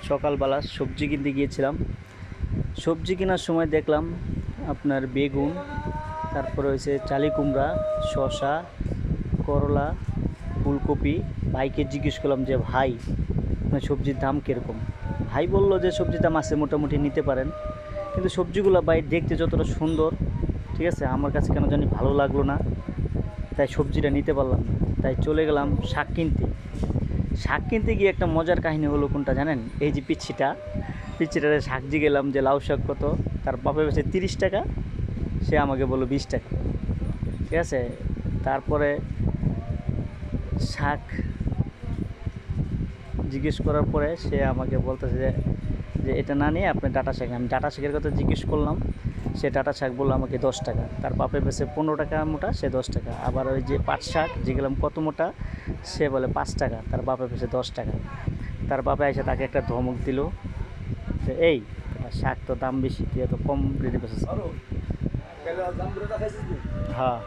সকালবেলা সবজি কিনতে গিয়েছিলাম। সবজি কেনার সময় দেখলাম আপনার বেগুন, তারপরে হয়েছে চালি কুমড়া, শসা, করলা, ফুলকপি। ভাইকে জিজ্ঞেস করলাম যে ভাই আপনার সবজির দাম কীরকম। ভাই বলল যে সবজির দাম আছে, মোটামুটি নিতে পারেন। কিন্তু সবজিগুলো ভাই দেখতে যতটা সুন্দর, ঠিক আছে, আমার কাছে কেন জানি ভালো লাগলো না, তাই সবজিটা নিতে পারলাম না। তাই চলে গেলাম শাক কিনতে। শাক কিনতে গিয়ে একটা মজার কাহিনী হলো, কোনটা জানেন? এই যে পিচ্ছিটারে শাক দিয়ে গেলাম যে লাউ শাক কত, তার বাপে বেছে 30 টাকা, সে আমাকে বললো 20 টাকা, ঠিক আছে। তারপরে শাক জিজ্ঞেস করার পরে সে আমাকে বলতেছে যে যে এটা না নিয়ে আপনি ডাটা শাক। আমি ডাটা শাকের কথা জিজ্ঞেস করলাম, সে ডাটা শাক বললো আমাকে 10 টাকা। তার বাপে বেছে 15 টাকা মোটা, সে 10 টাকা। আবার ওই যে পাট শাক যেগুলাম কত মোটা, সে বলে 5 টাকা, তার বাপে বেছে 10 টাকা। তার বাপে এসে তাকে একটা ধমক দিল যে এই শাক তো দাম বেশি, তুই এত কম রেটে বেচেছিস। হ্যাঁ।